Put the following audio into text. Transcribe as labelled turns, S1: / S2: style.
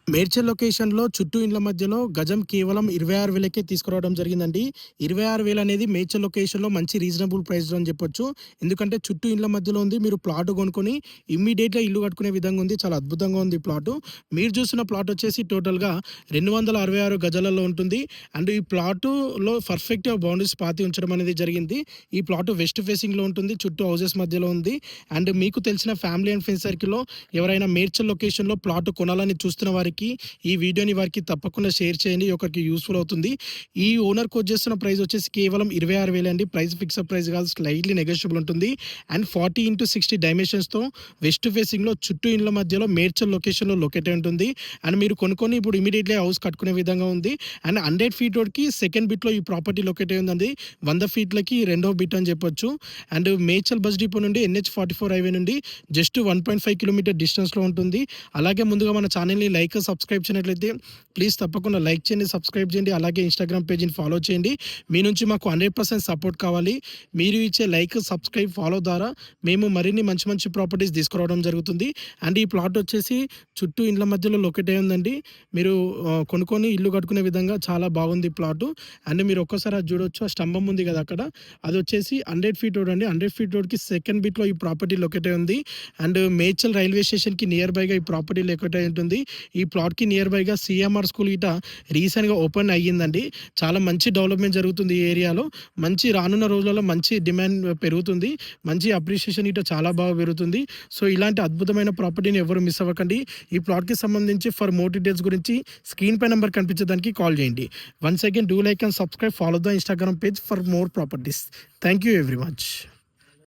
S1: మేడ్చల్ లొకేషన్‌లో చుట్టూ ఇండ్ల మధ్యలో గజం కేవలం 26,000కే తీసుకురావడం జరిగిందండి. 26,000 అనేది మేడ్చల్ లొకేషన్‌లో మంచి రీజనబుల్ ప్రైస్‌లో అని చెప్పొచ్చు. ఎందుకంటే చుట్టూ ఇండ్ల మధ్యలో ఉంది. మీరు ప్లాట్ కొనుక్కొని ఇమ్మీడియేట్‌గా ఇల్లు కట్టుకునే విధంగా ఉంది. చాలా అద్భుతంగా ఉంది ఈ ప్లాటు. మీరు చూస్తున్న ప్లాట్ వచ్చేసి టోటల్‌గా 266 గజాలలో ఉంటుంది. అండ్ ఈ ప్లాటులో పర్ఫెక్ట్‌గా బౌండరీస్ పాతి ఉంచడం అనేది జరిగింది. ఈ ప్లాట్ వెస్ట్ ఫేసింగ్‌లో ఉంటుంది. చుట్టూ హౌసెస్ మధ్యలో ఉంది. అండ్ మీకు తెలిసిన ఫ్యామిలీ అండ్ ఫ్రెండ్స్ సర్కిల్‌లో ఎవరైనా మేడ్చల్ లొకేషన్‌లో ప్లాట్ కొనాలని చూస్తున్న వారికి ఈ వీడియోని వారికి తప్పకుండా షేర్ చేయండి. ఒకరికి యూస్ఫుల్ అవుతుంది. ఈ ఓనర్ కోట్ చేస్తున్న ప్రైస్ వచ్చేసి కేవలం 26,000 అండి. ప్రైస్ ఫిక్స్డ్ ప్రైస్ కాదు, స్లైట్లీ నెగోషియబుల్ ఉంటుంది. అండ్ 40x60 డైమెన్షన్స్తో వెస్ట్ ఫేసింగ్లో చుట్టూ ఇండ్ల మధ్యలో మేడ్చల్ లొకేషన్లో లొకేట్ అయి ఉంటుంది. అండ్ మీరు కొనుక్కొని ఇప్పుడు ఇమీడియట్లీ హౌస్ కట్టుకునే విధంగా ఉంది. అండ్ 100 ఫీట్ రోడ్కి సెకండ్ బిట్లో ఈ ప్రాపర్టీ లొకేట్ అయి ఉందండి. 100 ఫీట్లకి రెండో బిట్ అని చెప్పొచ్చు. అండ్ మేడ్చల్ బస్ డిపో నుండి NH44 హైవే నుండి జస్ట్ 1.5 కిలోమీటర్ డిస్టెన్స్లో ఉంటుంది. అలాగే ముందుగా మన ఛానల్ని లైక్ సబ్స్క్రైబ్ చేయనట్లయితే ప్లీజ్ తప్పకుండా లైక్ చేయండి, సబ్స్క్రైబ్ చేయండి. అలాగే ఇన్స్టాగ్రామ్ పేజీని ఫాలో చేయండి. మీ నుంచి మాకు 100% సపోర్ట్ కావాలి. మీరు ఇచ్చే లైక్, సబ్స్క్రైబ్, ఫాలో ద్వారా మేము మరిన్ని మంచి మంచి ప్రాపర్టీస్ తీసుకురావడం జరుగుతుంది. అండ్ ఈ ప్లాట్ వచ్చేసి చుట్టూ ఇండ్ల మధ్యలో లొకేట్ అయి ఉందండి. మీరు కొనుక్కొని ఇల్లు కట్టుకునే విధంగా చాలా బాగుంది ప్లాటు. అండ్ మీరు ఒక్కసారి అది చూడొచ్చు, ఆ స్తంభం ఉంది కదా అక్కడ, అది వచ్చేసి 100 ఫీట్ రోడ్ అండి. 100 ఫీట్ రోడ్కి సెకండ్ బిట్లో ఈ ప్రాపర్టీ లొకేట్ అయి ఉంది. అండ్ మేడ్చల్ రైల్వే స్టేషన్కి నియర్ బైగా ఈ ప్రాపర్టీ లొకేట్ అయి ఉంటుంది. ఈ ప్లాట్‌కి నియర్ బైగా CMR స్కూల్ గిట రీసెంట్‌గా ఓపెన్ అయ్యిందండి. చాలా మంచి డెవలప్‌మెంట్ జరుగుతుంది ఈ ఏరియాలో. మంచి రానున్న రోజులలో మంచి డిమాండ్ పెరుగుతుంది. మంచి అప్రిషియేషన్ గిట చాలా బాగా పెరుగుతుంది. సో, ఇలాంటి అద్భుతమైన ప్రాపర్టీని ఎవరు మిస్ అవ్వకండి. ఈ ప్లాట్‌కి సంబంధించి ఫర్ మోర్ డీటెయిల్స్ గురించి స్క్రీన్ పై నంబర్ కనిపించేదానికి కాల్ చేయండి. Once again do like and subscribe, follow the Instagram page for more properties. Thank you very much.